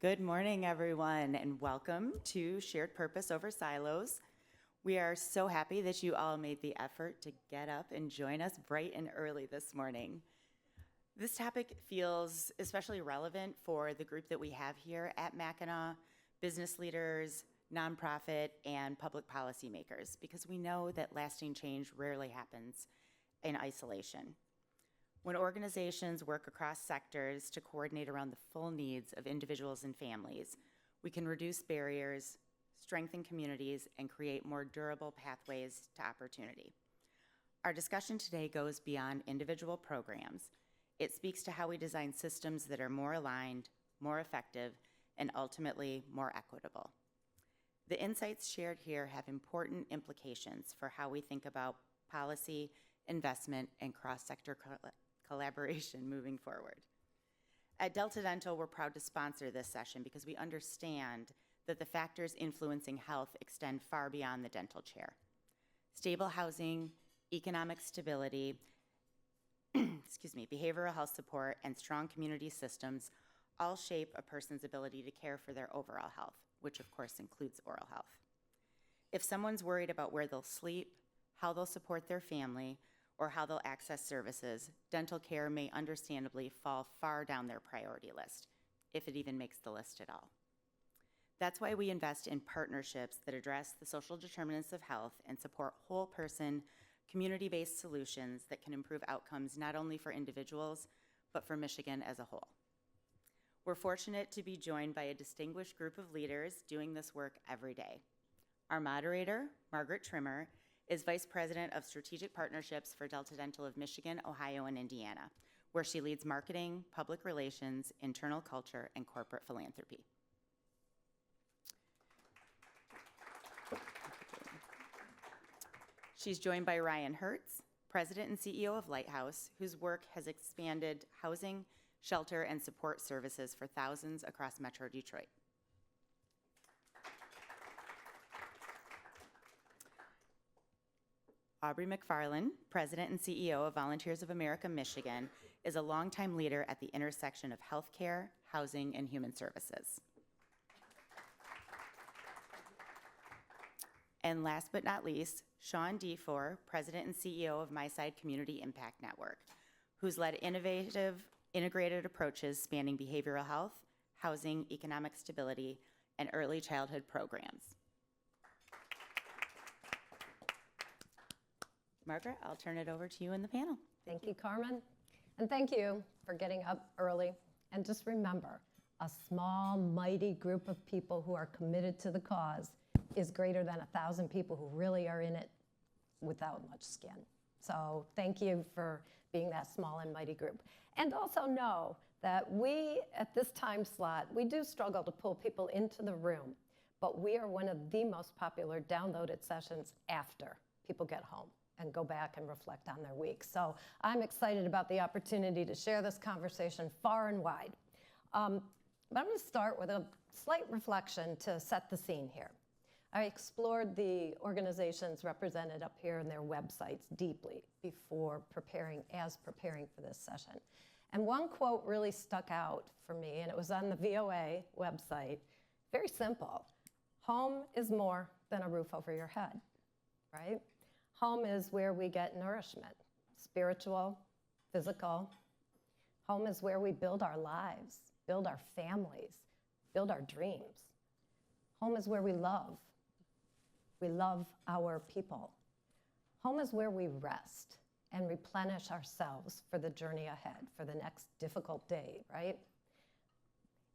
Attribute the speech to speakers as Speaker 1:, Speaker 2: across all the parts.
Speaker 1: Good morning, everyone, and welcome to Shared Purpose Over Silos. We are so happy that you all made the effort to get up and join us bright and early this morning. This topic feels especially relevant for the group that we have here at Mackinac, business leaders, nonprofit, and public policymakers, because we know that lasting change rarely happens in isolation. When organizations work across sectors to coordinate around the full needs of individuals and families, we can reduce barriers, strengthen communities, and create more durable pathways to opportunity. Our discussion today goes beyond individual programs. It speaks to how we design systems that are more aligned, more effective, and ultimately more equitable. The insights shared here have important implications for how we think about policy, investment, and cross-sector collaboration moving forward. At Delta Dental, we're proud to sponsor this session because we understand that the factors influencing health extend far beyond the dental chair. Stable housing, economic stability, behavioral health support, and strong community systems all shape a person's ability to care for their overall health, which of course includes oral health. If someone's worried about where they'll sleep, how they'll support their family, or how they'll access services, dental care may understandably fall far down their priority list, if it even makes the list at all. That's why we invest in partnerships that address the social determinants of health and support whole person, community-based solutions that can improve outcomes not only for individuals, but for Michigan as a whole. We're fortunate to be joined by a distinguished group of leaders doing this work every day. Our moderator, Margaret Trimmer, is Vice President of Strategic Partnerships for Delta Dental of Michigan, Ohio, and Indiana, where she leads marketing, public relations, internal culture, and corporate philanthropy. She's joined by Ryan Hertz, President and CEO of Lighthouse, whose work has expanded housing, shelter, and support services for thousands across Metro Detroit. Aubrey Macfarlane, President and CEO of Volunteers of America Michigan, is a longtime leader at the intersection of healthcare, housing, and human services. And last but not least, Sean Defor, President and CEO of MiSide Community Impact Network, who's led innovative, integrated approaches spanning behavioral health, housing, economic stability, and early childhood programs. Margaret, I'll turn it over to you and the panel.
Speaker 2: Thank you, Carmen. And thank you for getting up early. And just remember, a small, mighty group of people who are committed to the cause is greater than 1,000 people who really are in it without much skin. So thank you for being that small and mighty group. And also know that we, at this time slot, we do struggle to pull people into the room, but we are one of the most popular downloaded sessions after people get home and go back and reflect on their week. So I'm excited about the opportunity to share this conversation far and wide. But I'm going to start with a slight reflection to set the scene here. I explored the organizations represented up here and their websites deeply before preparing for this session. And one quote really stuck out for me, and it was on the VOA website. Very simple. Home is more than a roof over your head, right? Home is where we get nourishment, spiritual, physical. Home is where we build our lives, build our families, build our dreams. Home is where we love. We love our people. Home is where we rest and replenish ourselves for the journey ahead, for the next difficult day, right?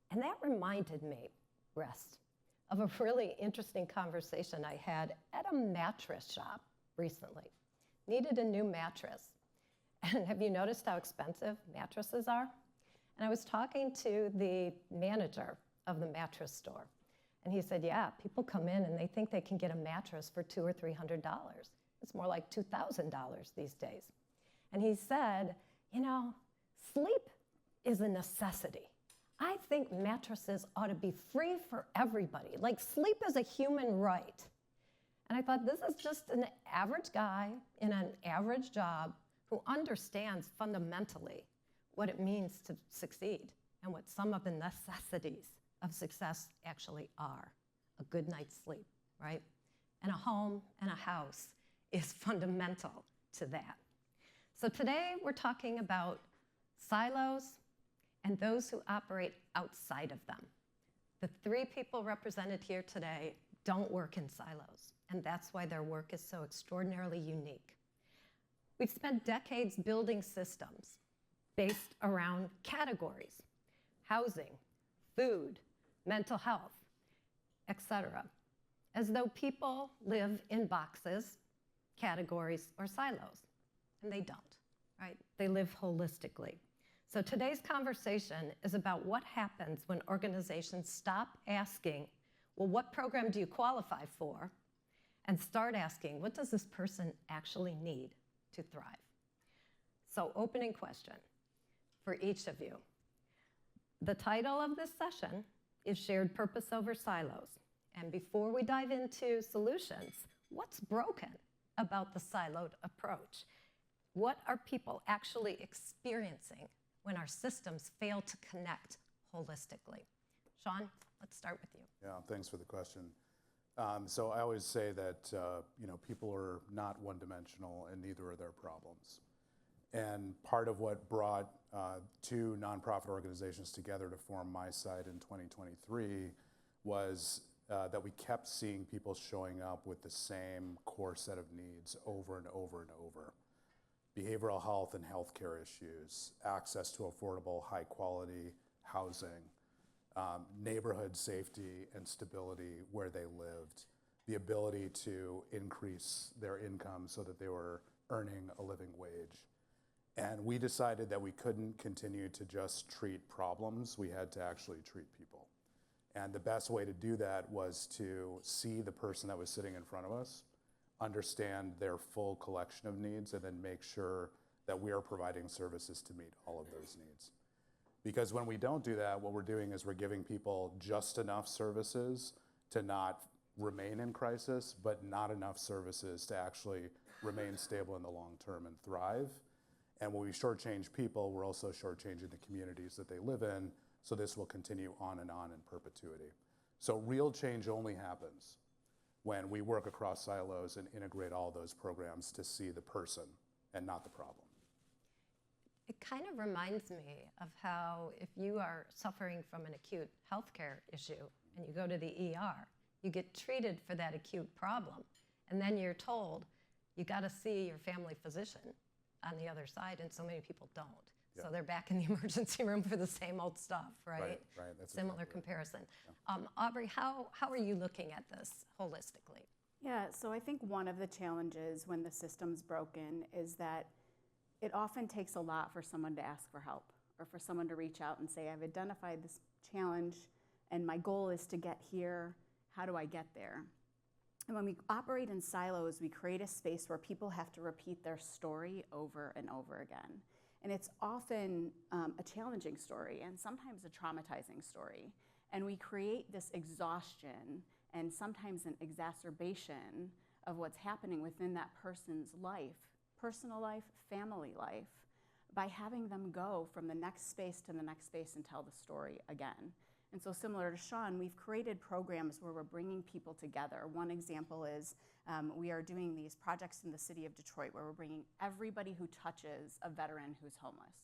Speaker 2: And that reminded me, rest, of a really interesting conversation I had at a mattress shop recently. Needed a new mattress. And have you noticed how expensive mattresses are? And I was talking to the manager of the mattress store. And he said, yeah, people come in and they think they can get a mattress for $200 or $300. It's more like $2,000 these days. And he said, you know, sleep is a necessity. I think mattresses ought to be free for everybody. Like sleep is a human right. And I thought, this is just an average guy in an average job who understands fundamentally what it means to succeed and what some of the necessities of success actually are. A good night's sleep, right? And a home and a house is fundamental to that. So today we're talking about silos and those who operate outside of them. The three people represented here today don't work in silos, and that's why their work is so extraordinarily unique. We've spent decades building systems based around categories: housing, food, mental health, etc., as though people live in boxes, categories, or silos, and they don't, right? They live holistically. So today's conversation is about what happens when organizations stop asking, well, what program do you qualify for? And start asking, what does this person actually need to thrive? So opening question for each of you. The title of this session is Shared Purpose Over Silos. And before we dive into solutions, what's broken about the siloed approach? What are people actually experiencing when our systems fail to connect holistically? Sean, let's start with you.
Speaker 3: Yeah, thanks for the question. So I always say that people are not one-dimensional, and neither are their problems. And part of what brought two nonprofit organizations together to form MiSide in 2023 was that we kept seeing people showing up with the same core set of needs over and over and over. Behavioral health and healthcare issues, access to affordable, high-quality housing, neighborhood safety and stability where they lived, the ability to increase their income so that they were earning a living wage. And we decided that we couldn't continue to just treat problems, we had to actually treat people. And the best way to do that was to see the person that was sitting in front of us, understand their full collection of needs, and then make sure that we are providing services to meet all of those needs. Because when we don't do that, what we're doing is we're giving people just enough services to not remain in crisis, but not enough services to actually remain stable in the long term and thrive. And when we shortchange people, we're also shortchanging the communities that they live in, so this will continue on in perpetuity. So real change only happens when we work across silos and integrate all those programs to see the person and not the problem.
Speaker 2: It kind of reminds me of how if you are suffering from an acute healthcare issue and you go to the ER, you get treated for that acute problem, and then you're told you got to see your family physician on the other side, and so many people don't. Yeah. So they're back in the emergency room for the same old stuff, right?
Speaker 3: Right. That's
Speaker 2: similar
Speaker 3: exactly
Speaker 2: comparison.
Speaker 3: Yeah.
Speaker 2: Aubrey, how are you looking at this holistically?
Speaker 4: Yeah, so I think one of the challenges when the system's broken is that it often takes a lot for someone to ask for help or for someone to reach out and say, I've identified this challenge and my goal is to get here. How do I get there? And when we operate in silos, we create a space where people have to repeat their story over and over again. And it's often a challenging story and sometimes a traumatizing story. And we create this exhaustion and sometimes an exacerbation of what's happening within that person's life, personal life, family life, by having them go from the next space to the next space and tell the story again. And so similar to Sean, we've created programs where we're bringing people together. One example is we are doing these projects in the city of Detroit where we're bringing everybody who touches a veteran who's homeless,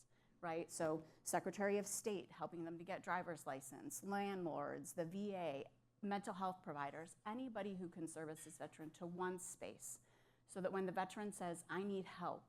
Speaker 4: right? So Secretary of State helping them to get driver's license, landlords, the VA, mental health providers, anybody who can service this veteran to one space so that when the veteran says, I need help,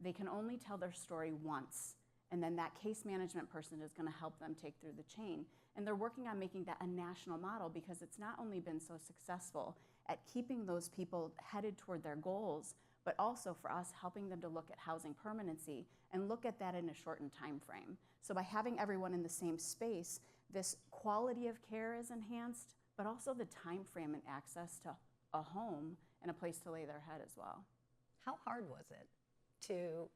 Speaker 4: they can only tell their story once, and then that case management person is going to help them take through the chain. And they're working on making that a national model because it's not only been so successful at keeping those people headed toward their goals, but also for us helping them to look at housing permanency and look at that in a shortened time frame. So by having everyone in the same space, this quality of care is enhanced, but also the time frame and access to a home and a place to lay their head as well.
Speaker 2: How hard was it to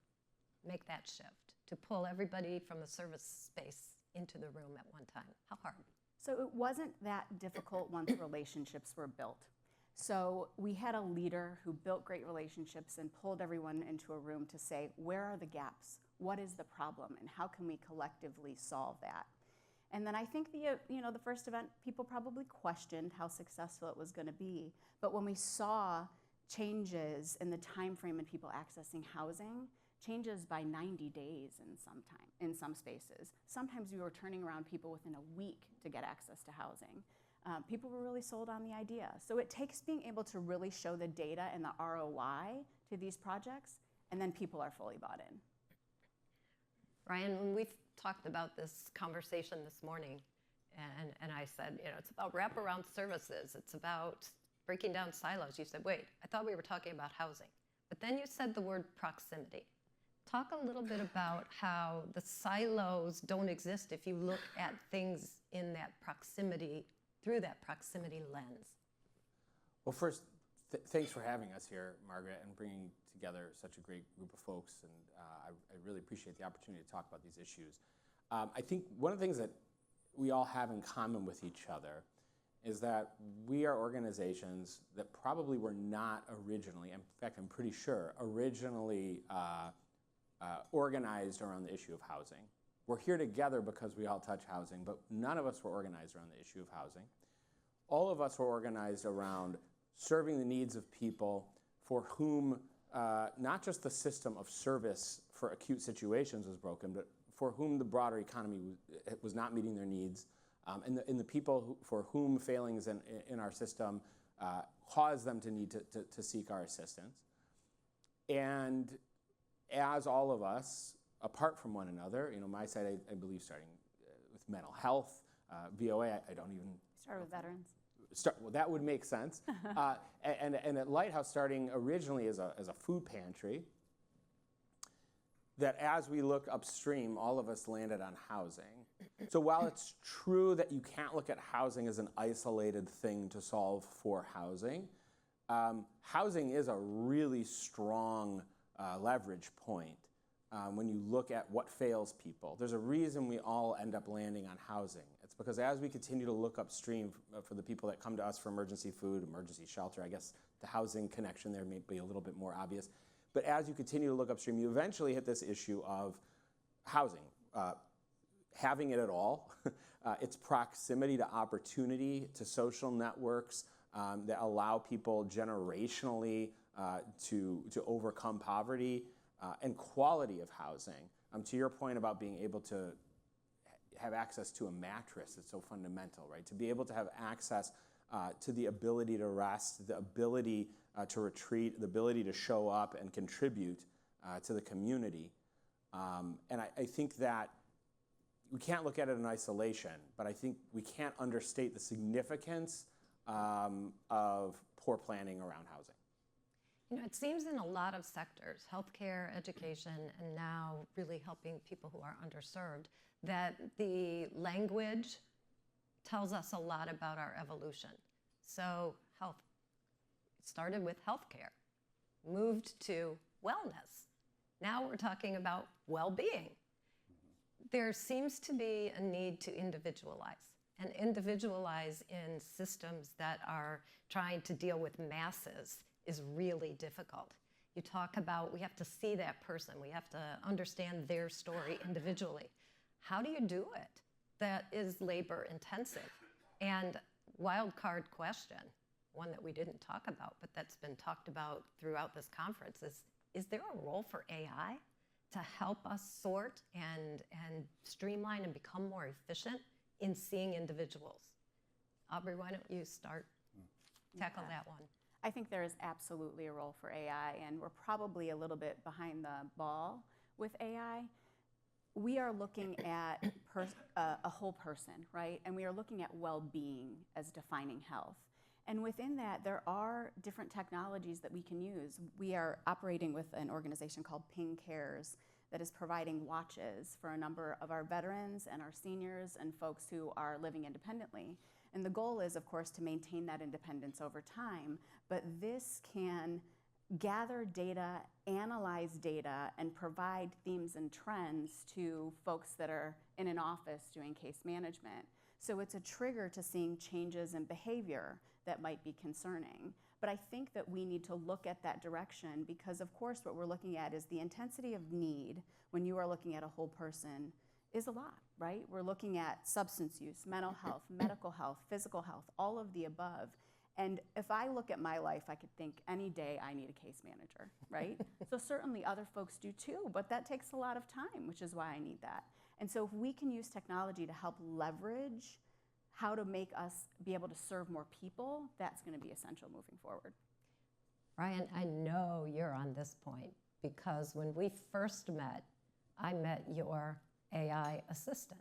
Speaker 2: make that shift, to pull everybody from the service space into the room at one time? How hard?
Speaker 4: So it wasn't that difficult once relationships were built. So we had a leader who built great relationships and pulled everyone into a room to say, where are the gaps? What is the problem? And how can we collectively solve that? And then I think the first event, people probably questioned how successful it was going to be. But when we saw changes in the time frame in people accessing housing, changes by 90 days in some spaces. Sometimes we were turning around people within a week to get access to housing. People were really sold on the idea. So it takes being able to really show the data and the ROI to these projects, and then people are fully bought in.
Speaker 2: Ryan, when we've talked about this conversation this morning, and I said, it's about wraparound services, it's about breaking down silos, you said, wait, I thought we were talking about housing. But then you said the word proximity. Talk a little bit about how the silos don't exist if you look at things in that proximity, through that proximity lens.
Speaker 5: Well, first, thanks for having us here, Margaret, and bringing together such a great group of folks. And I really appreciate the opportunity to talk about these issues. I think one of the things that we all have in common with each other is that we are organizations that probably were not originally, in fact, I'm pretty sure, originally organized around the issue of housing. We're here together because we all touch housing, but none of us were organized around the issue of housing. All of us were organized around serving the needs of people for whom not just the system of service for acute situations was broken, but for whom the broader economy was not meeting their needs, and the people for whom failings in our system caused them to need to seek our assistance. And as all of us, apart from one another, MiSide, I believe, starting with mental health, VOA, I don't even...
Speaker 4: Start with veterans.
Speaker 5: Well, that would make sense. And at Lighthouse, starting originally as a food pantry, that as we look upstream, all of us landed on housing. So while it's true that you can't look at housing as an isolated thing to solve for housing, housing is a really strong leverage point when you look at what fails people. There's a reason we all end up landing on housing. It's because as we continue to look upstream for the people that come to us for emergency food, emergency shelter, I guess the housing connection there may be a little bit more obvious. But as you continue to look upstream, you eventually hit this issue of housing, having it at all, its proximity to opportunity, to social networks that allow people generationally to overcome poverty, and quality of housing. To your point about being able to have access to a mattress, it's so fundamental, right? To be able to have access to the ability to rest, the ability to retreat, the ability to show up and contribute to the community. And I think that we can't look at it in isolation, but I think we can't understate the significance of poor planning around housing.
Speaker 2: It seems in a lot of sectors, healthcare, education, and now really helping people who are underserved, that the language tells us a lot about our evolution. So health started with healthcare, moved to wellness. Now we're talking about well-being. There seems to be a need to individualize, and individualize in systems that are trying to deal with masses is really difficult. You talk about, we have to see that person, we have to understand their story individually. How do you do it? That is labor intensive. And wild card question, one that we didn't talk about, but that's been talked about throughout this conference, is there a role for AI to help us sort and streamline and become more efficient in seeing individuals? Aubrey, why don't you start, tackle that one?
Speaker 4: I think there is absolutely a role for AI, and we're probably a little bit behind the ball with AI. We are looking at a whole person, right? And we are looking at well-being as defining health. And within that, there are different technologies that we can use. We are operating with an organization called Ping Cares that is providing watches for a number of our veterans and our seniors and folks who are living independently. And the goal is, of course, to maintain that independence over time, but this can gather data, analyze data, and provide themes and trends to folks that are in an office doing case management. So it's a trigger to seeing changes in behavior that might be concerning. But I think that we need to look at that direction because, of course, what we're looking at is the intensity of need when you are looking at a whole person is a lot. right? We're looking at substance use, mental health, medical health, physical health, all of the above. And if I look at my life, I could think any day I need a case manager, right? So certainly other folks do too, but that takes a lot of time, which is why I need that. And so if we can use technology to help leverage how to make us be able to serve more people, that's going to be essential moving forward.
Speaker 2: Ryan, I know you're on this point because when we first met, I met your AI assistant.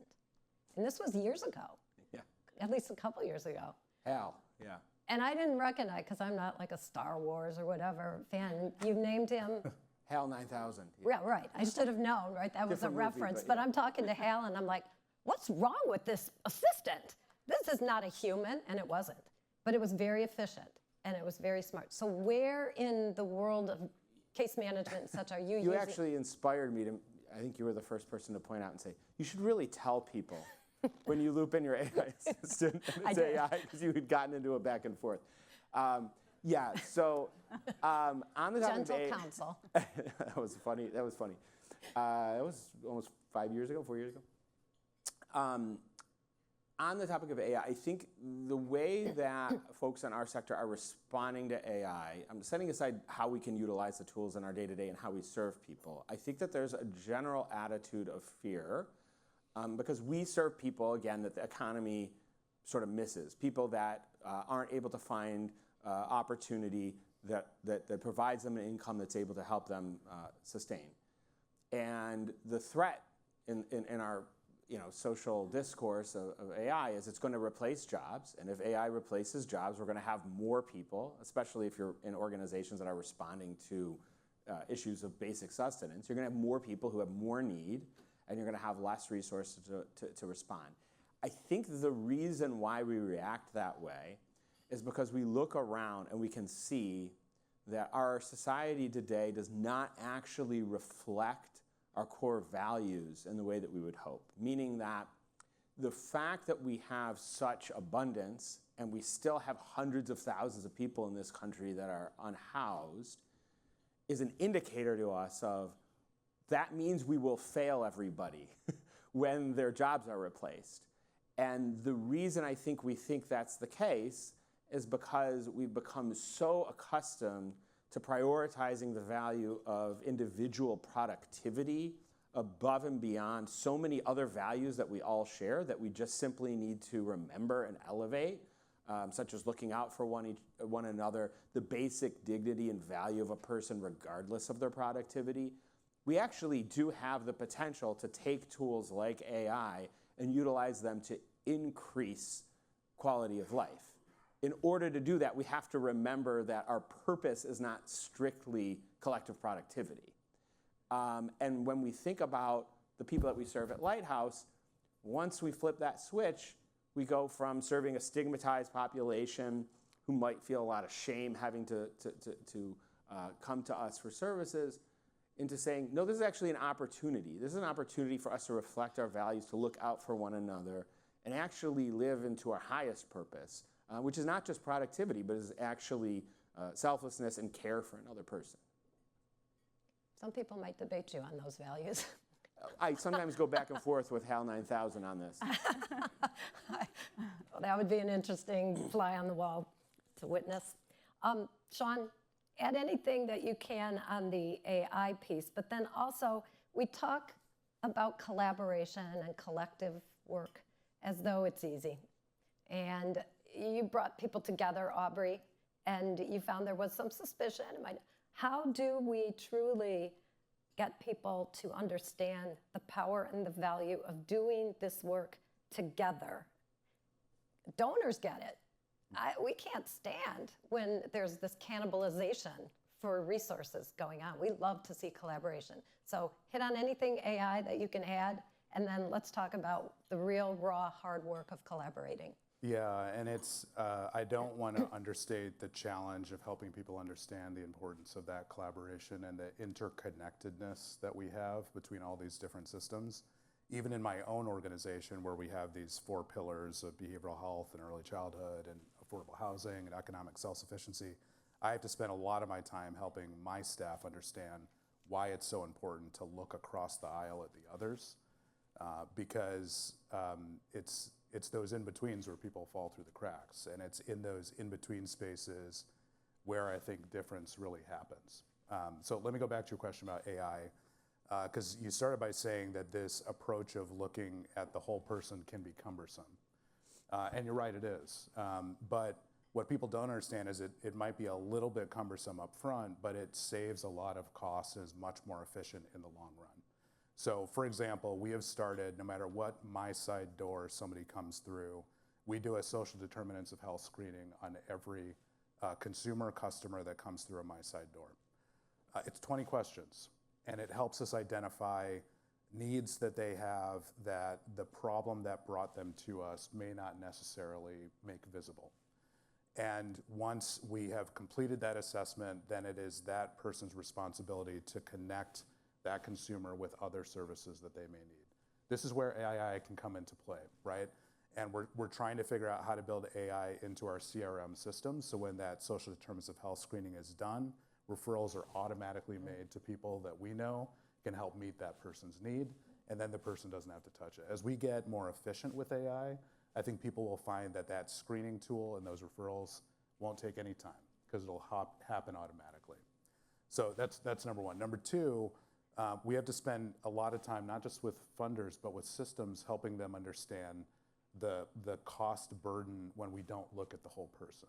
Speaker 2: And this was years ago.
Speaker 5: Yeah.
Speaker 2: At least a couple years ago.
Speaker 5: Hal, yeah.
Speaker 2: And I didn't recognize, because I'm not like a Star Wars or whatever fan. You named him.
Speaker 5: Hal 9000.
Speaker 2: Yeah, right. I should have known, right? That was
Speaker 5: Different
Speaker 2: a
Speaker 5: movie,
Speaker 2: reference.
Speaker 5: but
Speaker 2: But I'm talking to Hal, and I'm like, what's wrong with this assistant? This is not a human, and it wasn't. But it was very efficient, and it was very smart. So where in the world of case management and such are you using?
Speaker 5: You actually inspired me to, I think you were the first person to point out and say, you should really tell people when you loop in your AI assistant and it's AI, because you had gotten into a back and forth. Yeah, so on the topic of
Speaker 2: Gentle counsel.
Speaker 5: that was funny. That was almost 4 years ago. On the topic of AI, I think the way that folks in our sector are responding to AI, I'm setting aside how we can utilize the tools in our day-to-day and how we serve people. I think that there's a general attitude of fear because we serve people, again, that the economy sort of misses. People that aren't able to find opportunity that provides them an income that's able to help them sustain. And the threat in our social discourse of AI is it's going to replace jobs. And if AI replaces jobs, we're going to have more people, especially if you're in organizations that are responding to issues of basic sustenance. You're going to have more people who have more need, and you're going to have less resources to respond. I think the reason why we react that way is because we look around and we can see that our society today does not actually reflect our core values in the way that we would hope. Meaning that the fact that we have such abundance and we still have hundreds of thousands of people in this country that are unhoused is an indicator to us of that means we will fail everybody when their jobs are replaced. And the reason I think we think that's the case is because we've become so accustomed to prioritizing the value of individual productivity above and beyond so many other values that we all share that we just simply need to remember and elevate, such as looking out for one another, the basic dignity and value of a person regardless of their productivity. We actually do have the potential to take tools like AI and utilize them to increase quality of life. In order to do that, we have to remember that our purpose is not strictly collective productivity. And when we think about the people that we serve at Lighthouse, once we flip that switch, we go from serving a stigmatized population who might feel a lot of shame having to come to us for services into saying, no, this is actually an opportunity. This is an opportunity for us to reflect our values, to look out for one another, and actually live into our highest purpose, which is not just productivity, but is actually selflessness and care for another person.
Speaker 2: Some people might debate you on those values.
Speaker 5: I sometimes go back and forth with Hal 9000 on this.
Speaker 2: Well, that would be an interesting fly on the wall to witness. Sean, add anything that you can on the AI piece, but then also we talk about collaboration and collective work as though it's easy. And you brought people together, Aubrey, and you found there was some suspicion. How do we truly get people to understand the power and the value of doing this work together? Donors get it. We can't stand when there's this cannibalization for resources going on. We love to see collaboration. So hit on anything AI that you can add, and then let's talk about the real, raw, hard work of collaborating.
Speaker 3: Yeah, and it's, I don't want to understate the challenge of helping people understand the importance of that collaboration and the interconnectedness that we have between all these different systems. Even in my own organization, where we have these 4 pillars of behavioral health and early childhood and affordable housing and economic self-sufficiency, I have to spend a lot of my time helping my staff understand why it's so important to look across the aisle at the others. because it's those in-betweens where people fall through the cracks, and it's in those in-between spaces where I think difference really happens. So let me go back to your question about AI, because you started by saying that this approach of looking at the whole person can be cumbersome. And you're right, it is. But what people don't understand is it might be a little bit cumbersome up front, but it saves a lot of costs and is much more efficient in the long run. So for example, we have started, no matter what MiSide door somebody comes through, we do a social determinants of health screening on every consumer customer that comes through a MiSide door. It's 20 questions, and it helps us identify needs that they have that the problem that brought them to us may not necessarily make visible. And once we have completed that assessment, then it is that person's responsibility to connect that consumer with other services that they may need. This is where AI can come into play, right? And we're trying to figure out how to build AI into our CRM system, so when that social determinants of health screening is done, referrals are automatically made to people that we know can help meet that person's need, and then the person doesn't have to touch it. As we get more efficient with AI, I think people will find that that screening tool and those referrals won't take any time, because it'll happen automatically. So that's number one. Number two, we have to spend a lot of time, not just with funders, but with systems, helping them understand the cost burden when we don't look at the whole person,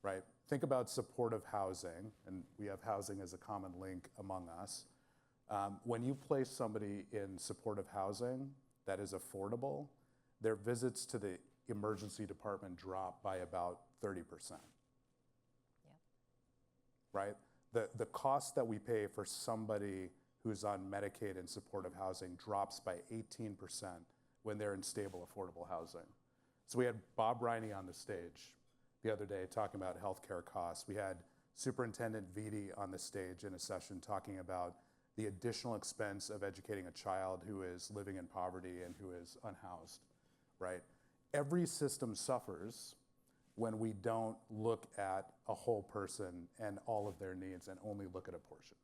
Speaker 3: right? Think about supportive housing, and we have housing as a common link among us. When you place somebody in supportive housing that is affordable, their visits to the emergency department drop by about 30%.
Speaker 2: Yep.
Speaker 3: Right? The cost that we pay for somebody who's on Medicaid and supportive housing drops by 18% when they're in stable, affordable housing. So we had Bob Riney on the stage the other day talking about healthcare costs. We had Superintendent Vitti on the stage in a session talking about the additional expense of educating a child who is living in poverty and who is unhoused, right? Every system suffers when we don't look at a whole person and all of their needs and only look at a portion.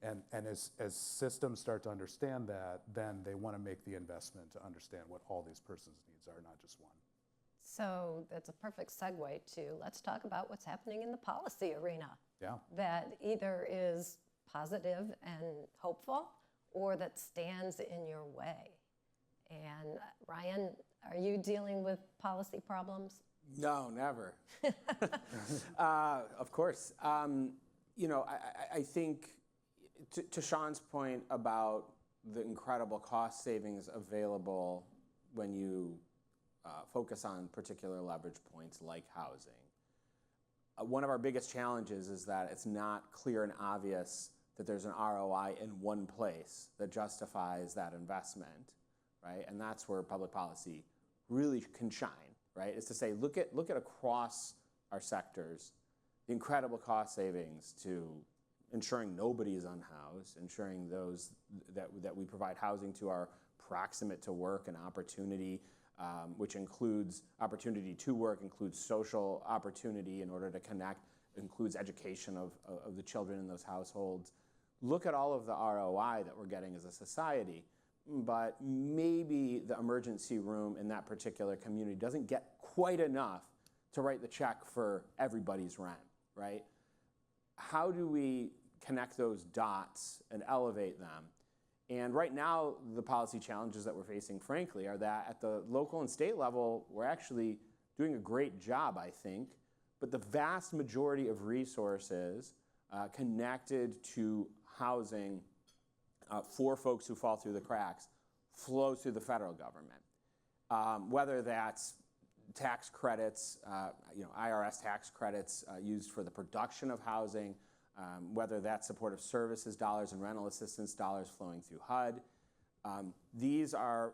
Speaker 3: And as systems start to understand that, then they want to make the investment to understand what all these person's needs are, not just one.
Speaker 2: So that's a perfect segue to let's talk about what's happening in the policy arena.
Speaker 3: Yeah.
Speaker 2: That either is positive and hopeful, or that stands in your way. And Ryan, are you dealing with policy problems?
Speaker 5: No, never. Of course. You know, I think to Sean's point about the incredible cost savings available when you focus on particular leverage points like housing, one of our biggest challenges is that it's not clear and obvious that there's an ROI in one place that justifies that investment, right? And that's where public policy really can shine, right? Is to say, look at across our sectors, the incredible cost savings to ensuring nobody is unhoused, ensuring those that we provide housing to are proximate to work and opportunity, which includes opportunity to work, includes social opportunity in order to connect, includes education of the children in those households. Look at all of the ROI that we're getting as a society, but maybe the emergency room in that particular community doesn't get quite enough to write the check for everybody's rent, right? How do we connect those dots and elevate them? And right now, the policy challenges that we're facing, frankly, are that at the local and state level, we're actually doing a great job, I think, but the vast majority of resources connected to housing for folks who fall through the cracks flows through the federal government. Whether that's tax credits, IRS tax credits used for the production of housing, whether that's supportive services dollars and rental assistance dollars flowing through HUD. These are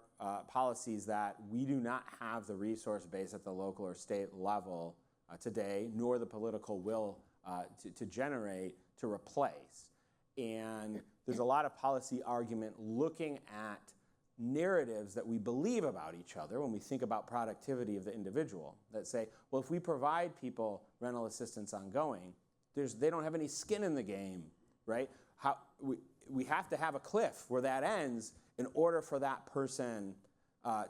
Speaker 5: policies that we do not have the resource base at the local or state level today, nor the political will to generate to replace. And there's a lot of policy argument looking at narratives that we believe about each other when we think about productivity of the individual that say, well, if we provide people rental assistance ongoing, they don't have any skin in the game, right? We have to have a cliff where that ends, in order for that person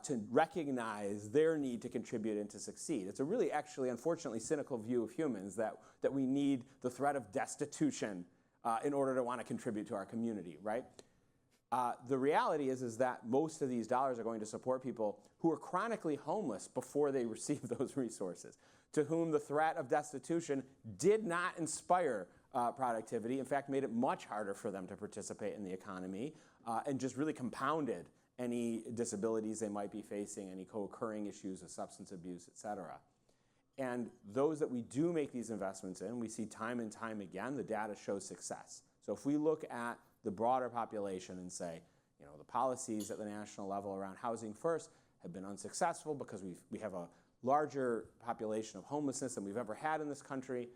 Speaker 5: to recognize their need to contribute and to succeed. It's a really, actually, unfortunately, cynical view of humans that we need the threat of destitution in order to want to contribute to our community, right? The reality is that most of these dollars are going to support people who are chronically homeless before they receive those resources, to whom the threat of destitution did not inspire productivity, in fact, made it much harder for them to participate in the economy, and just really compounded any disabilities they might be facing, any co-occurring issues of substance abuse, et cetera. And those that we do make these investments in, we see time and time again, the data shows success. So if we look at the broader population and say, you know, the policies at the national level around housing first have been unsuccessful because we have a larger population of homelessness than we've ever had in this country,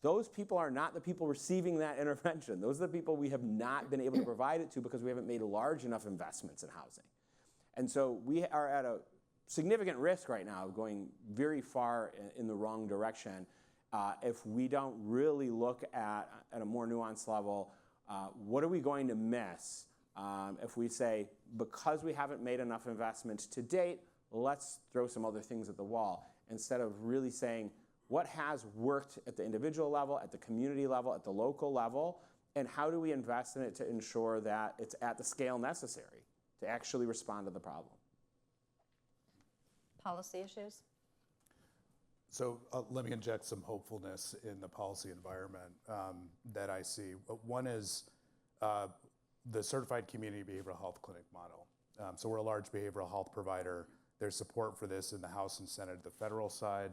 Speaker 5: those people are not the people receiving that intervention. Those are the people we have not been able to provide it to because we haven't made large enough investments in housing. And so we are at a significant risk right now of going very far in the wrong direction if we don't really look at a more nuanced level, what are we going to miss if we say, because we haven't made enough investments to date, let's throw some other things at the wall, instead of really saying, what has worked at the individual level, at the community level, at the local level, and how do we invest in it to ensure that it's at the scale necessary to actually respond to the problem?
Speaker 2: Policy issues?
Speaker 3: So let me inject some hopefulness in the policy environment that I see. One is the Certified Community Behavioral Health Clinic model. So we're a large behavioral health provider. There's support for this in the House and Senate, the federal side,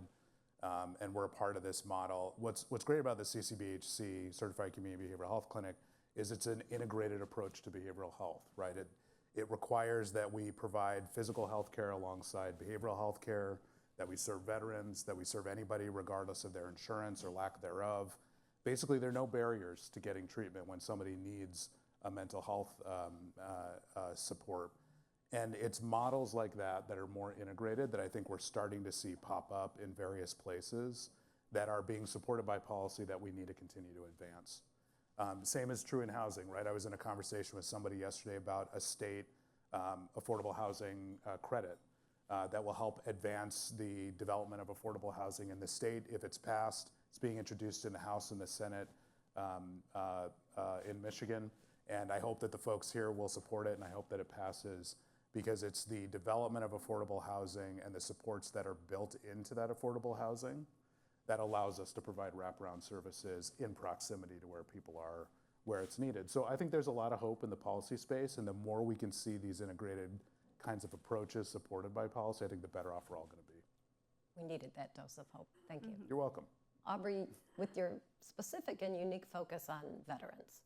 Speaker 3: and we're a part of this model. What's great about the CCBHC, Certified Community Behavioral Health Clinic, is it's an integrated approach to behavioral health, right? It requires that we provide physical health care alongside behavioral health care, that we serve veterans, that we serve anybody regardless of their insurance or lack thereof. Basically, there are no barriers to getting treatment when somebody needs a mental health support. And it's models like that that are more integrated that I think we're starting to see pop up in various places that are being supported by policy that we need to continue to advance. Same is true in housing, right? I was in a conversation with somebody yesterday about a state affordable housing credit that will help advance the development of affordable housing in the state. If it's passed, it's being introduced in the House and the Senate in Michigan. And I hope that the folks here will support it, and I hope that it passes, because it's the development of affordable housing and the supports that are built into that affordable housing that allows us to provide wraparound services in proximity to where people are, where it's needed. So I think there's a lot of hope in the policy space, and the more we can see these integrated kinds of approaches supported by policy, I think the better off we're all going to be.
Speaker 2: We needed that dose of hope. Thank you.
Speaker 3: You're welcome.
Speaker 2: Aubrey, with your specific and unique focus on veterans,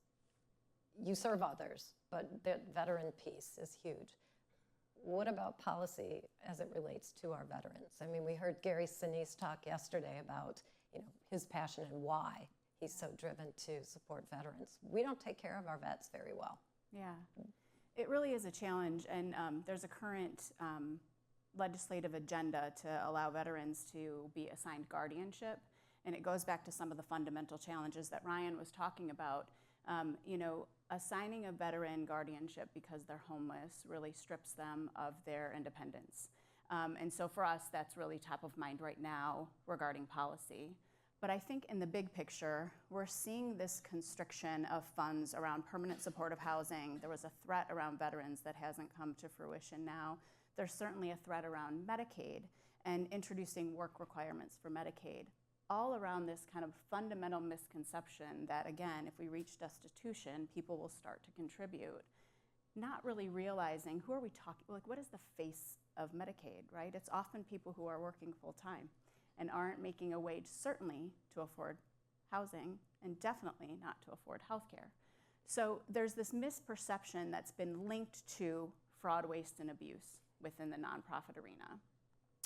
Speaker 2: you serve others, but the veteran piece is huge. What about policy as it relates to our veterans? I mean, we heard Gary Sinise talk yesterday about, you know, his passion and why he's so driven to support veterans. We don't take care of our vets very well.
Speaker 4: Yeah, it really is a challenge, and there's a current legislative agenda to allow veterans to be assigned guardianship, and it goes back to some of the fundamental challenges that Ryan was talking about. You know, assigning a veteran guardianship because they're homeless really strips them of their independence. And so for us, that's really top of mind right now regarding policy. But I think in the big picture, we're seeing this constriction of funds around permanent supportive housing. There was a threat around veterans that hasn't come to fruition now. There's certainly a threat around Medicaid and introducing work requirements for Medicaid, all around this kind of fundamental misconception that, again, if we reach destitution, people will start to contribute, not really realizing who are we talking, like what is the face of Medicaid, right? It's often people who are working full-time and aren't making a wage, certainly to afford housing, and definitely not to afford healthcare. So there's this misperception that's been linked to fraud, waste, and abuse within the nonprofit arena.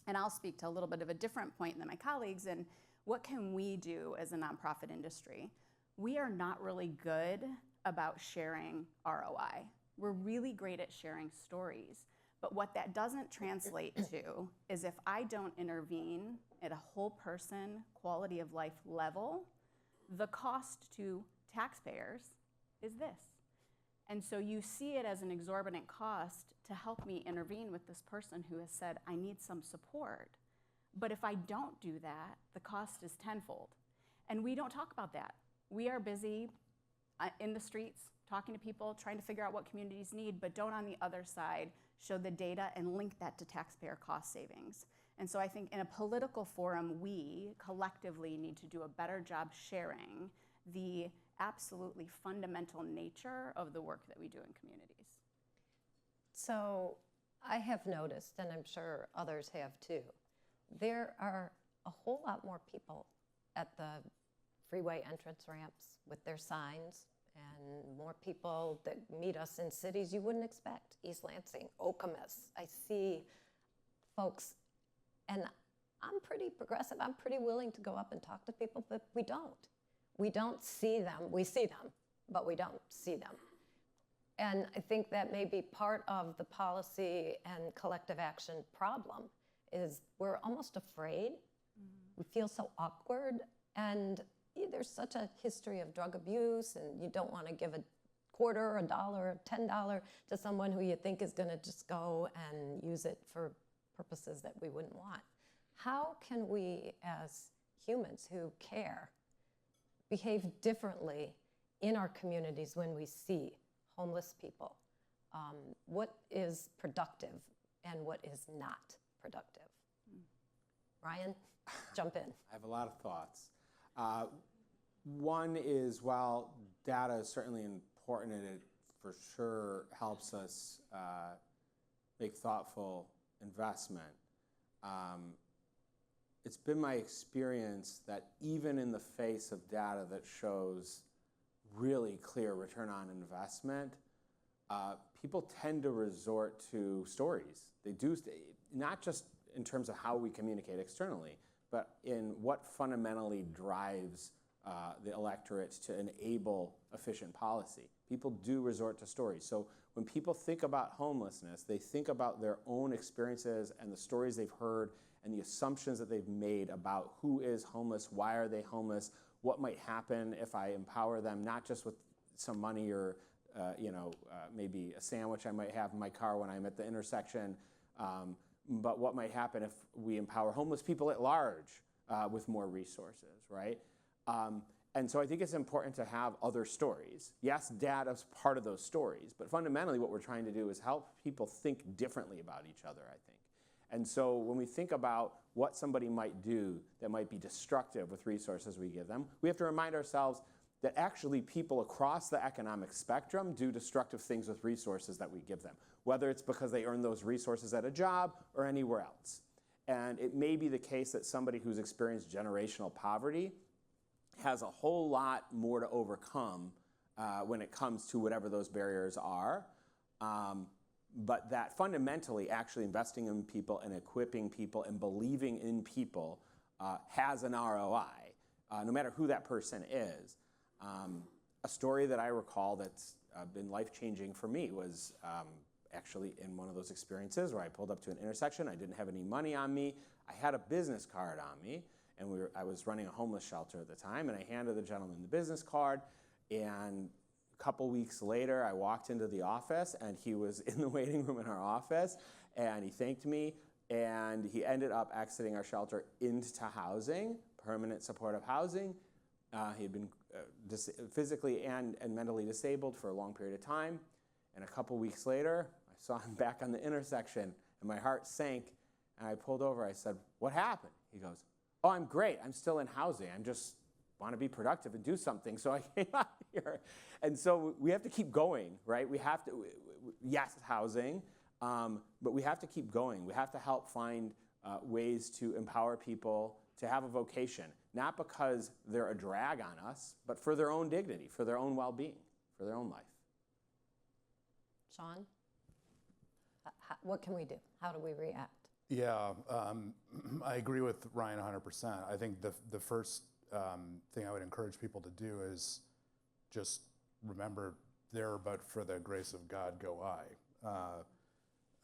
Speaker 4: And I'll speak to a little bit of a different point than my colleagues, and what can we do as a nonprofit industry? We are not really good about sharing ROI. We're really great at sharing stories, but what that doesn't translate to is if I don't intervene at a whole person quality of life level, the cost to taxpayers is this. And so you see it as an exorbitant cost to help me intervene with this person who has said, I need some support. But if I don't do that, the cost is tenfold. And we don't talk about that. We are busy in the streets, talking to people, trying to figure out what communities need, but don't on the other side show the data and link that to taxpayer cost savings. And so I think in a political forum, we collectively need to do a better job sharing the absolutely fundamental nature of the work that we do in communities.
Speaker 2: So I have noticed, and I'm sure others have too, there are a whole lot more people at the freeway entrance ramps with their signs, and more people that meet us in cities you wouldn't expect. East Lansing, Okemos. I see folks, and I'm pretty progressive. I'm pretty willing to go up and talk to people, but we don't. We don't see them. We see them, but we don't see them. And I think that may be part of the policy and collective action problem is we're almost afraid. We feel so awkward, and there's such a history of drug abuse, and you don't want to give a quarter, $1, $10 to someone who you think is going to just go and use it for purposes that we wouldn't want. How can we, as humans who care, behave differently in our communities when we see homeless people? What is productive and what is not productive? Ryan, jump in.
Speaker 5: I have a lot of thoughts. One is, while data is certainly important and it for sure helps us make thoughtful investment, it's been my experience that even in the face of data that shows really clear return on investment, people tend to resort to stories. They do, not just in terms of how we communicate externally, but in what fundamentally drives the electorate to enable efficient policy. People do resort to stories. So when people think about homelessness, they think about their own experiences and the stories they've heard and the assumptions that they've made about who is homeless, why are they homeless, what might happen if I empower them, not just with some money or maybe a sandwich I might have in my car when I'm at the intersection, but what might happen if we empower homeless people at large with more resources, right? And so I think it's important to have other stories. Yes, data's part of those stories, but fundamentally what we're trying to do is help people think differently about each other, I think. And so when we think about what somebody might do that might be destructive with resources we give them, we have to remind ourselves that actually people across the economic spectrum do destructive things with resources that we give them, whether it's because they earn those resources at a job or anywhere else. And it may be the case that somebody who's experienced generational poverty has a whole lot more to overcome when it comes to whatever those barriers are. But that fundamentally actually investing in people and equipping people and believing in people has an ROI, no matter who that person is. A story that I recall that's been life-changing for me was actually in one of those experiences where I pulled up to an intersection. I didn't have any money on me. I had a business card on me, and I was running a homeless shelter at the time, and I handed the gentleman the business card, and a couple weeks later, I walked into the office, and he was in the waiting room in our office, and he thanked me, and he ended up exiting our shelter into housing, permanent supportive housing. He had been physically and mentally disabled for a long period of time, and a couple weeks later, I saw him back on the intersection, and my heart sank, and I pulled over. I said, "What happened?" He goes, "Oh, I'm great. I'm still in housing. I just want to be productive and do something." So I came out here. And so we have to keep going, right? We have to, yes, housing, but we have to keep going. We have to help find ways to empower people to have a vocation, not because they're a drag on us, but for their own dignity, for their own well-being, for their own life.
Speaker 2: Sean, what can we do? How do we react?
Speaker 3: Yeah, I agree with Ryan 100%. I think the first thing I would encourage people to do is just remember there, but for the grace of God go I.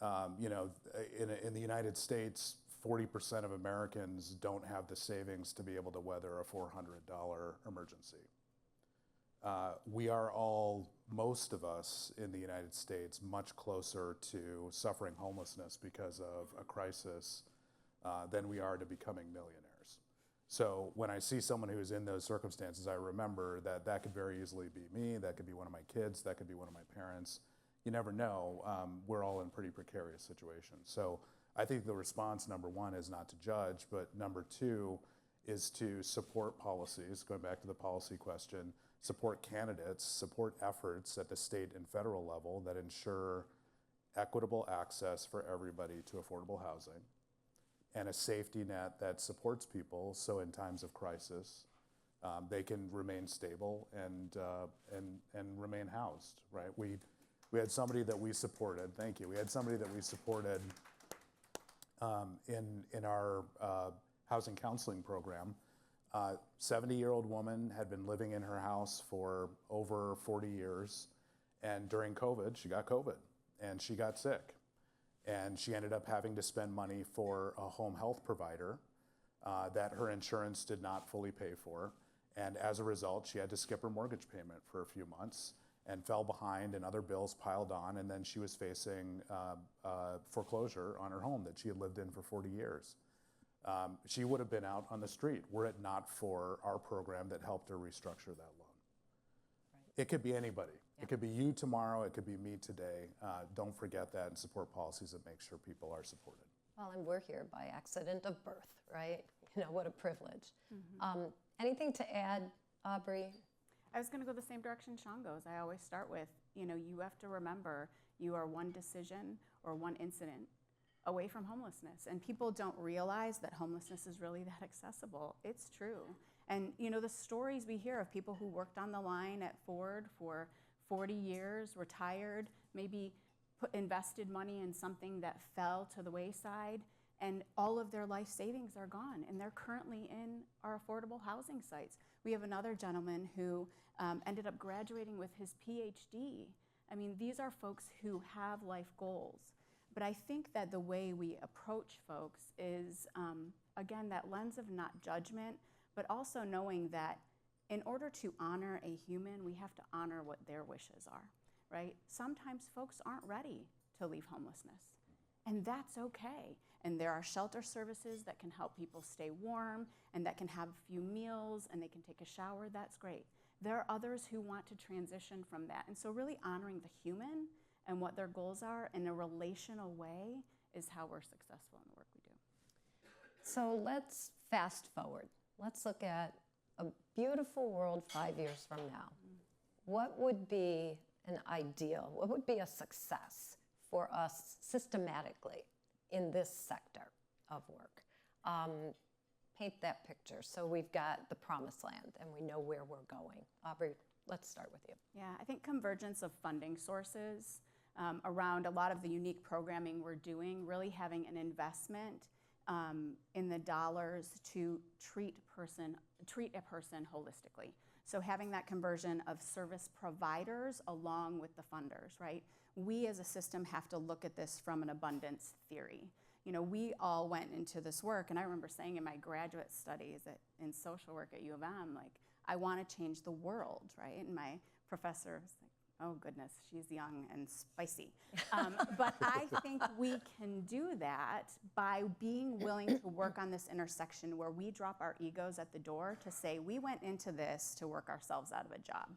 Speaker 3: In the United States, 40% of Americans don't have the savings to be able to weather a $400 emergency. We are all most of us in the United States much closer to suffering homelessness because of a crisis than we are to becoming millionaires. So when I see someone who's in those circumstances, I remember that that could very easily be me, that could be one of my kids, that could be one of my parents. You never know. We're all in pretty precarious situations. So I think the response, number one, is not to judge, but number two is to support policies, going back to the policy question, support candidates, support efforts at the state and federal level that ensure equitable access for everybody to affordable housing and a safety net that supports people so in times of crisis they can remain stable and remain housed, right? We had somebody that we supported, thank you, we had somebody that we supported in our housing counseling program. 70-year-old woman had been living in her house for over 40 years, and during COVID, she got COVID, and she got sick. And she ended up having to spend money for a home health provider that her insurance did not fully pay for. And as a result, she had to skip her mortgage payment for a few months and fell behind, and other bills piled on, and then she was facing foreclosure on her home that she had lived in for 40 years. She would have been out on the street were it not for our program that helped her restructure that loan. Right. It could be anybody. Yep. It could be you tomorrow. It could be me today. Don't forget that and support policies that make sure people are supported.
Speaker 2: Well, and we're here by accident of birth, right? You know, what a privilege. Mm-hmm. Anything to add, Aubrey?
Speaker 4: I was going to go the same direction Sean goes. I always start with, you know, you have to remember you are one decision or one incident away from homelessness. And people don't realize that homelessness is really that accessible. It's true. And you know, the stories we hear of people who worked on the line at Ford for 40 years, retired, maybe invested money in something that fell to the wayside, and all of their life savings are gone, and they're currently in our affordable housing sites. We have another gentleman who ended up graduating with his PhD. I mean, these are folks who have life goals. But I think that the way we approach folks is, again, that lens of not judgment, but also knowing that in order to honor a human, we have to honor what their wishes are, right? Sometimes folks aren't ready to leave homelessness, and that's okay. And there are shelter services that can help people stay warm and that can have a few meals and they can take a shower. That's great. There are others who want to transition from that. And so really honoring the human and what their goals are in a relational way is how we're successful in the work we do.
Speaker 2: So let's fast forward. Let's look at a beautiful world 5 years from now. What would be an ideal, what would be a success for us systematically in this sector of work? Paint that picture. So we've got the promised land and we know where we're going. Aubrey, let's start with you.
Speaker 4: Yeah, I think convergence of funding sources around a lot of the unique programming we're doing, really having an investment in the dollars to treat a person holistically. So having that conversion of service providers along with the funders, right? We as a system have to look at this from an abundance theory. You know, we all went into this work, and I remember saying in my graduate studies in social work at U of M, like, I want to change the world, right? And my professor was like, oh goodness, she's young and spicy. But I think we can do that by being willing to work on this intersection where we drop our egos at the door to say, we went into this to work ourselves out of a job.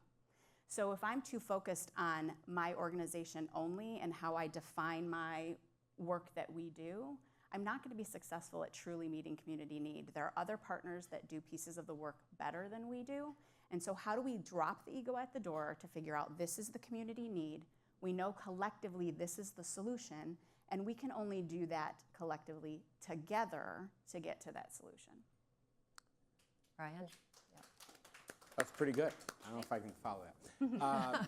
Speaker 4: So if I'm too focused on my organization only and how I define my work that we do, I'm not going to be successful at truly meeting community need. There are other partners that do pieces of the work better than we do. And so how do we drop the ego at the door to figure out this is the community need, we know collectively this is the solution, and we can only do that collectively together to get to that solution.
Speaker 2: Ryan?
Speaker 5: That's pretty good. I don't know if I can follow that.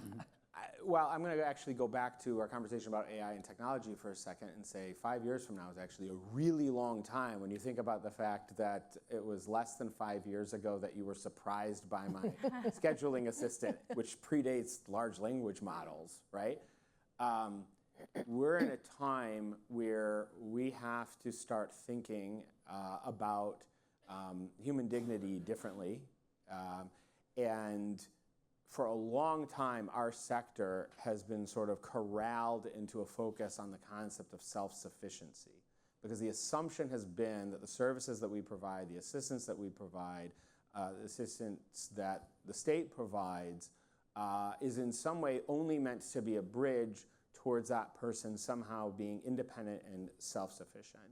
Speaker 5: Well, I'm going to actually go back to our conversation about AI and technology for a second and say 5 years from now is actually a really long time when you think about the fact that it was less than 5 years ago that you were surprised by my scheduling assistant, which predates large language models, right? We're in a time where we have to start thinking about human dignity differently. And for a long time, our sector has been sort of corralled into a focus on the concept of self-sufficiency, because the assumption has been that the services that we provide, the assistance that we provide, the assistance that the state provides is in some way only meant to be a bridge towards that person somehow being independent and self-sufficient.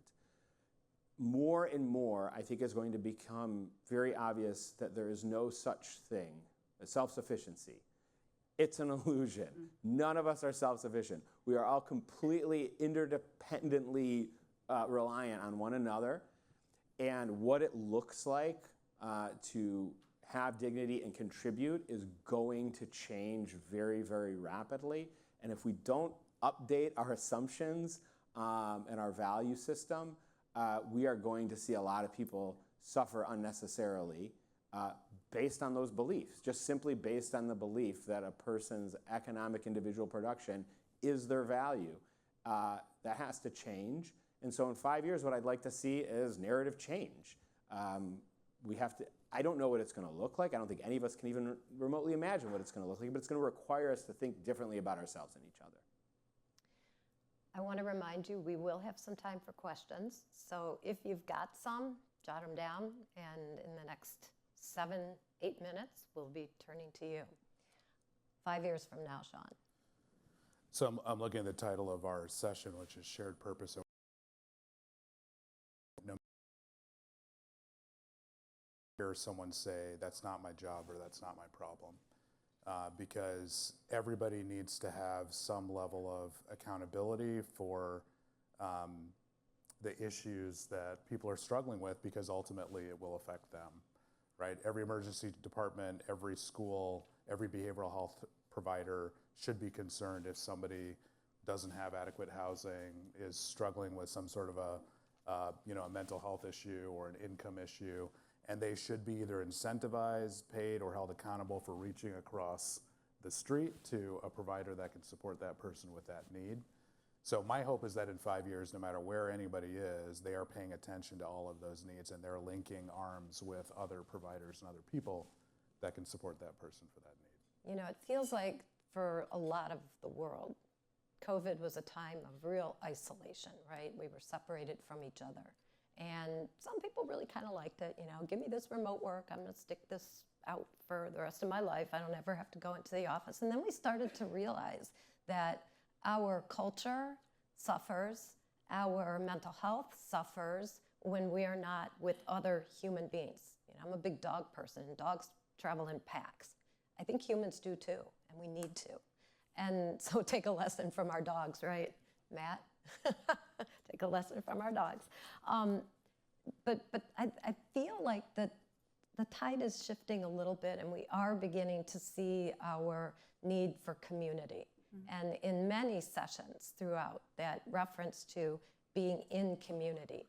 Speaker 5: More and more, I think, is going to become very obvious that there is no such thing as self-sufficiency. It's an illusion. None of us are self-sufficient. We are all completely interdependently reliant on one another. And what it looks like to have dignity and contribute is going to change very, very rapidly. And if we don't update our assumptions and our value system, we are going to see a lot of people suffer unnecessarily based on those beliefs, just simply based on the belief that a person's economic individual production is their value. That has to change. And so in 5 years, what I'd like to see is narrative change. We have to, I don't know what it's going to look like. I don't think any of us can even remotely imagine what it's going to look like, but it's going to require us to think differently about ourselves and each other.
Speaker 2: I want to remind you, we will have some time for questions. So if you've got some, jot them down, and in the next 7-8 minutes, we'll be turning to you. 5 years from now, Sean.
Speaker 3: So I'm looking at the title of our session, which is Shared Purpose. Hear someone say, that's not my job or that's not my problem. Because everybody needs to have some level of accountability for the issues that people are struggling with, because ultimately it will affect them, right? Every emergency department, every school, every behavioral health provider should be concerned if somebody doesn't have adequate housing, is struggling with some sort of a mental health issue or an income issue. And they should be either incentivized, paid, or held accountable for reaching across the street to a provider that can support that person with that need. So my hope is that in 5 years, no matter where anybody is, they are paying attention to all of those needs and they're linking arms with other providers and other people that can support that person for that need.
Speaker 2: You know, it feels like for a lot of the world, COVID was a time of real isolation, right? We were separated from each other. And some people really kind of liked it, give me this remote work, I'm gonna stick this out for the rest of my life, I don't ever have to go into the office. And then we started to realize that our culture suffers, our mental health suffers when we are not with other human beings. I'm a big dog person, and dogs travel in packs. I think humans do too, and we need to. And so take a lesson from our dogs, right, Matt? Take a lesson from our dogs. But I feel like the tide is shifting a little bit, and we are beginning to see our need for community. Mm-hmm. And in many sessions throughout, that reference to being in community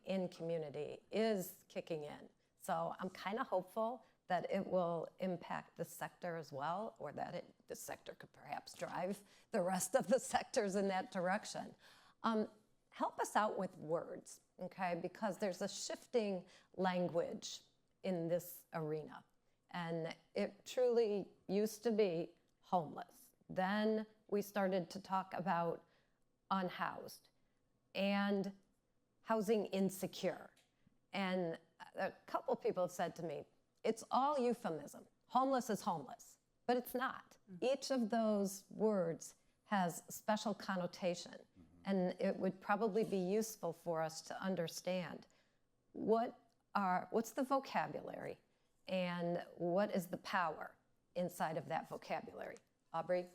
Speaker 2: is kicking in. So I'm kind of hopeful that it will impact the sector as well, or that the sector could perhaps drive the rest of the sectors in that direction. Help us out with words, okay? Because there's a shifting language in this arena. And it truly used to be homeless. Then we started to talk about unhoused and housing insecure. And a couple people have said to me, it's all euphemism. Homeless is homeless, but it's not. Mm-hmm. Each of those words has special connotation. And it would probably be useful for us to understand what's the vocabulary and what is the power inside of that vocabulary. Aubrey,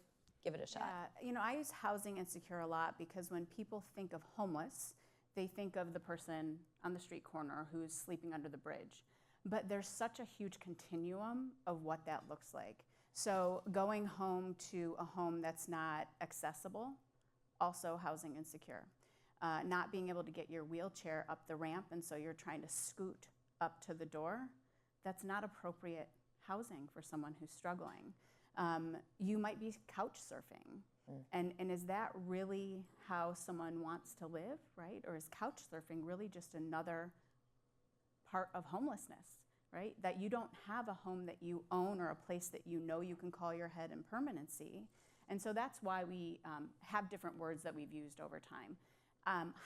Speaker 2: give it a shot.
Speaker 4: I use housing insecure a lot because when people think of homeless, they think of the person on the street corner who's sleeping under the bridge. But there's such a huge continuum of what that looks like. So going home to a home that's not accessible, also housing insecure. Not being able to get your wheelchair up the ramp, and so you're trying to scoot up to the door, that's not appropriate housing for someone who's struggling. You might be couch surfing, and is that really how someone wants to live, right? Or is couch surfing really just another part of homelessness, right? That you don't have a home that you own or a place that you know you can call your head in permanency. And so that's why we have different words that we've used over time.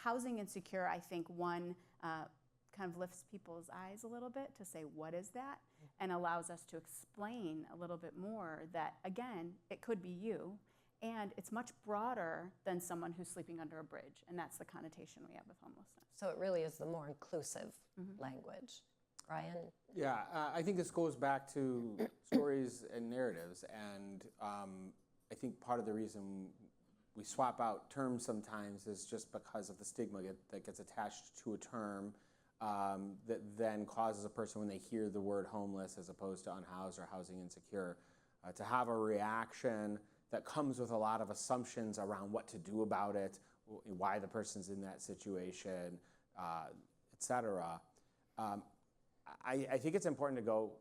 Speaker 4: Housing insecure, I think one kind of lifts people's eyes a little bit to say, what is that? And allows us to explain a little bit more that, again, it could be you, and it's much broader than someone who's sleeping under a bridge, and that's the connotation we have with homelessness.
Speaker 2: So it really is the more inclusive language. Brian?
Speaker 5: Yeah, I think this goes back to stories and narratives, and I think part of the reason we swap out terms sometimes is just because of the stigma that gets attached to a term that then causes a person, when they hear the word homeless as opposed to unhoused or housing insecure, to have a reaction that comes with a lot of assumptions around what to do about it, why the person's in that situation, et cetera. I think it's important to go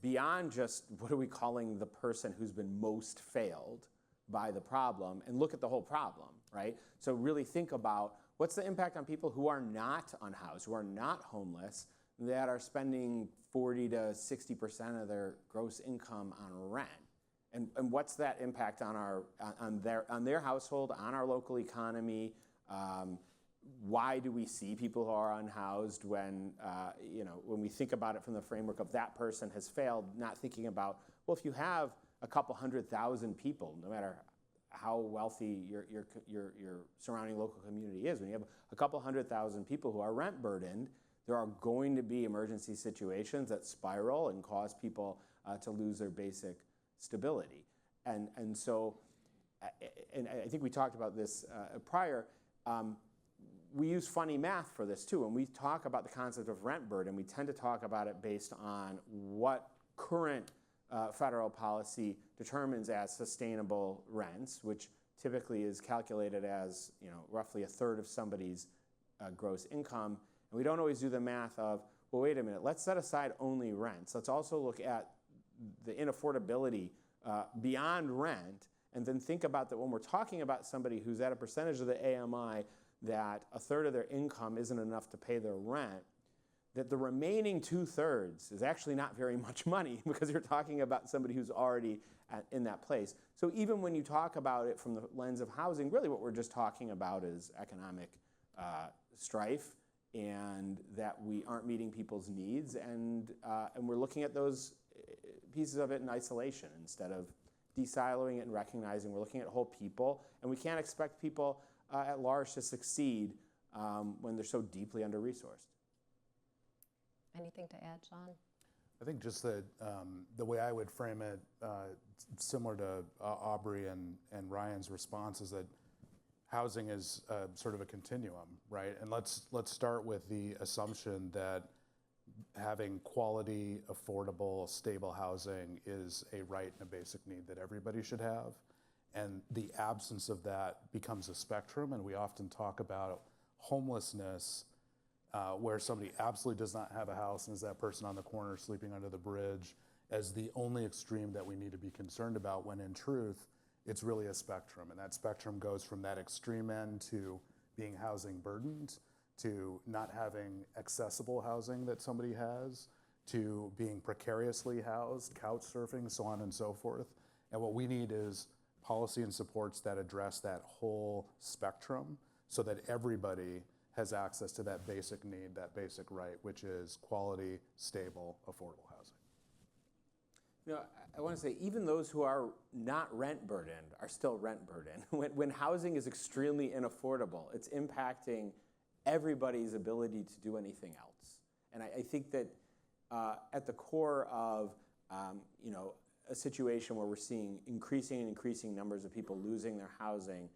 Speaker 5: beyond just what are we calling the person who's been most failed by the problem and look at the whole problem, right? So really think about what's the impact on people who are not unhoused, who are not homeless, that are spending 40 to 60% of their gross income on rent. And what's that impact on their household, on our local economy? Why do we see people who are unhoused when we think about it from the framework of that person has failed, not thinking about, well, if you have a couple 100,000 people, no matter how wealthy your surrounding local community is, when you have a couple 100,000 people who are rent burdened, there are going to be emergency situations that spiral and cause people to lose their basic stability. And so, and I think we talked about this prior, we use funny math for this too. When we talk about the concept of rent burden, we tend to talk about it based on what current federal policy determines as sustainable rents, which typically is calculated as roughly a third of somebody's gross income. And we don't always do the math of, well, wait a minute, let's set aside only rents. Let's also look at the inaffordability beyond rent, and then think about that when we're talking about somebody who's at a percentage of the AMI that a third of their income isn't enough to pay their rent, that the remaining 2/3 is actually not very much money because you're talking about somebody who's already in that place. So even when you talk about it from the lens of housing, really what we're just talking about is economic strife, and that we aren't meeting people's needs, and we're looking at those pieces of it in isolation instead of de-siloing it and recognizing we're looking at whole people, and we can't expect people at large to succeed when they're so deeply under-resourced.
Speaker 2: Anything to add, Sean?
Speaker 3: I think just that the way I would frame it, similar to Aubrey and Ryan's response, is that housing is sort of a continuum, right? And let's start with the assumption that having quality, affordable, stable housing is a right and a basic need that everybody should have. And the absence of that becomes a spectrum, and we often talk about homelessness where somebody absolutely does not have a house and is that person on the corner sleeping under the bridge as the only extreme that we need to be concerned about, when in truth, it's really a spectrum. And that spectrum goes from that extreme end to being housing burdened, to not having accessible housing that somebody has, to being precariously housed, couch surfing, so on and so forth. And what we need is policy and supports that address that whole spectrum so that everybody has access to that basic need, that basic right, which is quality, stable, affordable housing.
Speaker 5: I want to say, even those who are not rent burdened are still rent burdened. When housing is extremely inaffordable, it's impacting everybody's ability to do anything else. And I think that at the core of a situation where we're seeing increasing numbers of people losing their housing,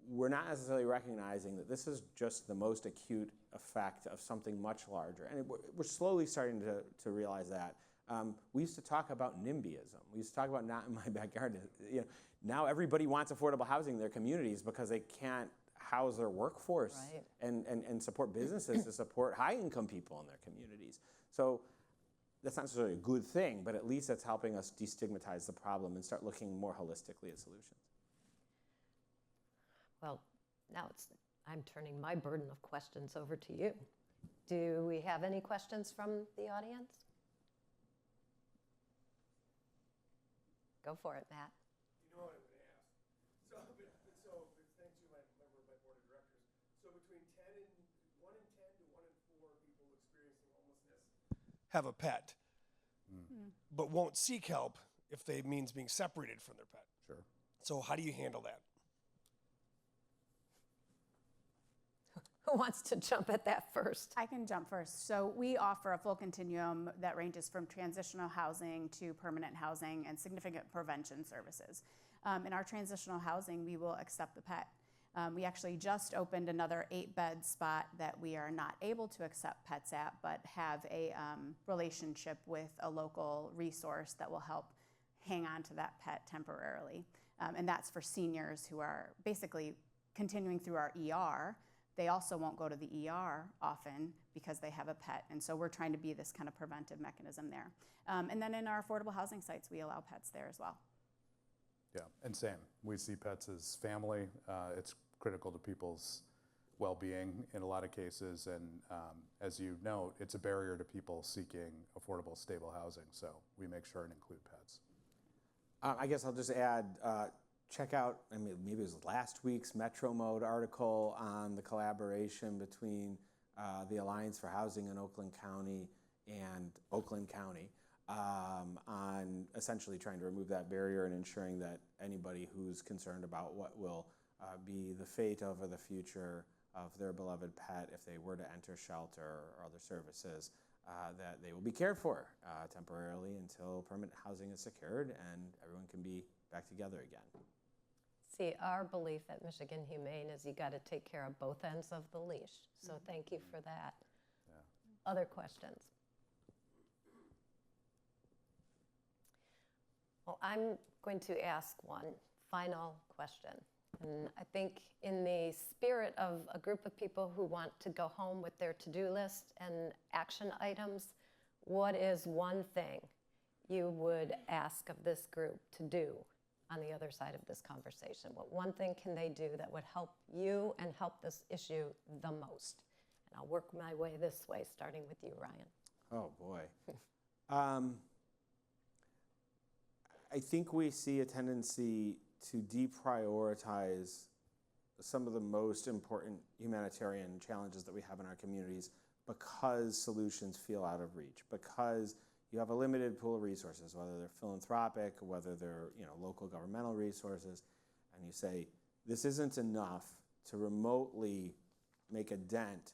Speaker 5: we're not necessarily recognizing that this is just the most acute effect of something much larger. And we're slowly starting to realize that. We used to talk about NIMBYism. We used to talk about not in my backyard. Now everybody wants affordable housing in their communities because they can't house their workforce and support businesses to support high-income people in their communities. So that's not necessarily a good thing, but at least that's helping us destigmatize the problem and start looking more holistically at solutions.
Speaker 2: Well, now I'm turning my burden of questions over to you. Do we have any questions from the audience? Go for it, Matt.
Speaker 6: You know what I'm going to ask. Thanks to my member of my board of directors. So between 1 in 10 to 1 in 4 people experiencing homelessness have a pet, but won't seek help if they means being separated from their pet.
Speaker 3: Sure.
Speaker 6: So how do you handle that?
Speaker 2: Who wants to jump at that first?
Speaker 4: I can jump first. So we offer a full continuum that ranges from transitional housing to permanent housing and significant prevention services. In our transitional housing, we will accept the pet. We actually just opened another 8-bed spot that we are not able to accept pets at, but have a relationship with a local resource that will help hang on to that pet temporarily. And that's for seniors who are basically continuing through our ER. They also won't go to the ER often because they have a pet. And so we're trying to be this kind of preventive mechanism there. And then in our affordable housing sites, we allow pets there as well.
Speaker 3: Yeah, and same. We see pets as family. It's critical to people's well-being in a lot of cases. And as you note, it's a barrier to people seeking affordable, stable housing. So we make sure and include pets.
Speaker 5: I guess I'll just add, check out, I mean, maybe it was last week's Metro Mode article on the collaboration between the Alliance for Housing in Oakland County and Oakland County on essentially trying to remove that barrier and ensuring that anybody who's concerned about what will be the fate of or the future of their beloved pet if they were to enter shelter or other services, that they will be cared for temporarily until permanent housing is secured and everyone can be back together again.
Speaker 2: See, our belief at Michigan Humane is you got to take care of both ends of the leash. So thank you for that. Yeah. Other questions? Well, I'm going to ask one final question. And I think in the spirit of a group of people who want to go home with their to-do list and action items, what is one thing you would ask of this group to do on the other side of this conversation? What one thing can they do that would help you and help this issue the most? And I'll work my way this way, starting with you, Ryan.
Speaker 5: Oh, boy. I think we see a tendency to deprioritize some of the most important humanitarian challenges that we have in our communities because solutions feel out of reach, because you have a limited pool of resources, whether they're philanthropic, whether they're local governmental resources, and you say, this isn't enough to remotely make a dent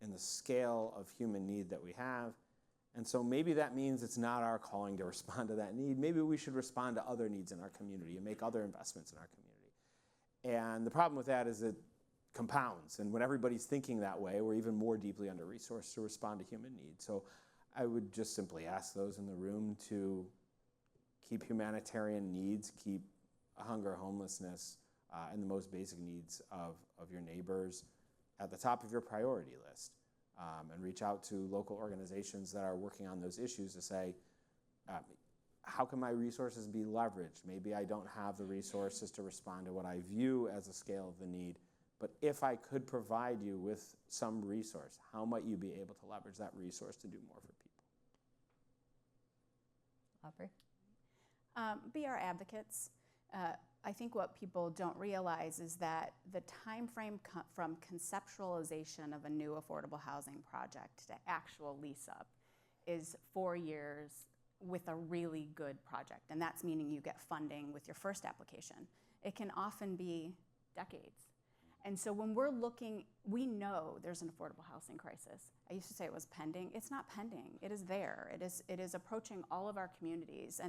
Speaker 5: in the scale of human need that we have. And so maybe that means it's not our calling to respond to that need. Maybe we should respond to other needs in our community and make other investments in our community. And the problem with that is it compounds. And when everybody's thinking that way, we're even more deeply under-resourced to respond to human needs. So I would just simply ask those in the room to keep humanitarian needs, keep hunger, homelessness, and the most basic needs of your neighbors at the top of your priority list. And reach out to local organizations that are working on those issues to say, how can my resources be leveraged? Maybe I don't have the resources to respond to what I view as a scale of the need, but if I could provide you with some resource, how might you be able to leverage that resource to do more for people?
Speaker 2: Aubrey?
Speaker 4: Be our advocates. I think what people don't realize is that the time frame from conceptualization of a new affordable housing project to actual lease up is 4 years with a really good project. And that's meaning you get funding with your first application. It can often be decades. And so when we're looking, we know there's an affordable housing crisis. I used to say it was pending. It's not pending. It is there. It is approaching all of our communities.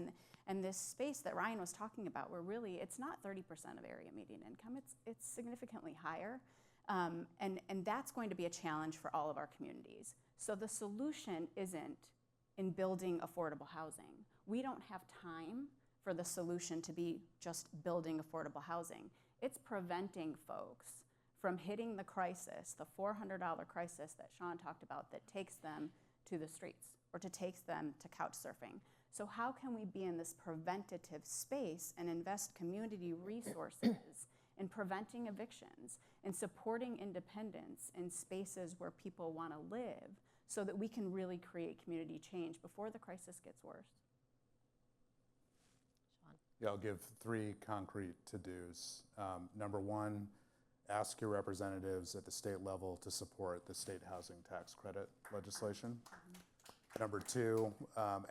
Speaker 4: And this space that Ryan was talking about, where really it's not 30% of area median income, it's significantly higher. And that's going to be a challenge for all of our communities. So the solution isn't in building affordable housing. We don't have time for the solution to be just building affordable housing. It's preventing folks from hitting the crisis, the $400 crisis that Sean talked about, that takes them to the streets or takes them to couch surfing. So how can we be in this preventative space and invest community resources in preventing evictions and supporting independence in spaces where people want to live so that we can really create community change before the crisis gets worse?
Speaker 2: Sean?
Speaker 3: Yeah, I'll give 3 concrete to-dos. Number 1, ask your representatives at the state level to support the state housing tax credit legislation. Number 2,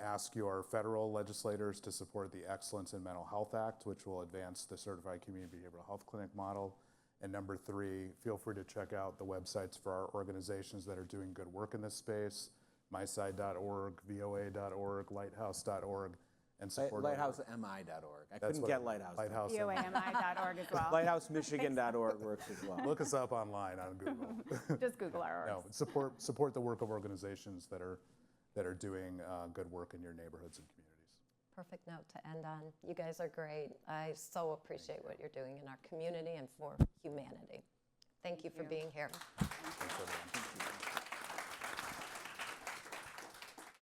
Speaker 3: ask your federal legislators to support the Excellence in Mental Health Act, which will advance the Certified Community Behavioral Health Clinic model. And number 3, feel free to check out the websites for our organizations that are doing good work in this space, MiSide.org, VOA.org, Lighthouse.org, and support our work.
Speaker 5: LighthouseMI.org. I
Speaker 3: That's
Speaker 5: couldn't
Speaker 3: what-
Speaker 5: get Lighthouse.
Speaker 3: Lighthouse.
Speaker 4: voami.org as well.
Speaker 5: LighthouseMichigan.org works as well.
Speaker 3: Look us up online on Google.
Speaker 4: Just Google our
Speaker 3: No,
Speaker 4: orgs.
Speaker 3: support the work of organizations that are doing good work in your neighborhoods and communities.
Speaker 2: Perfect note to end on. You guys are great. I so appreciate what you're doing in our community and for humanity. Thank you for being here.
Speaker 3: Thanks, everyone.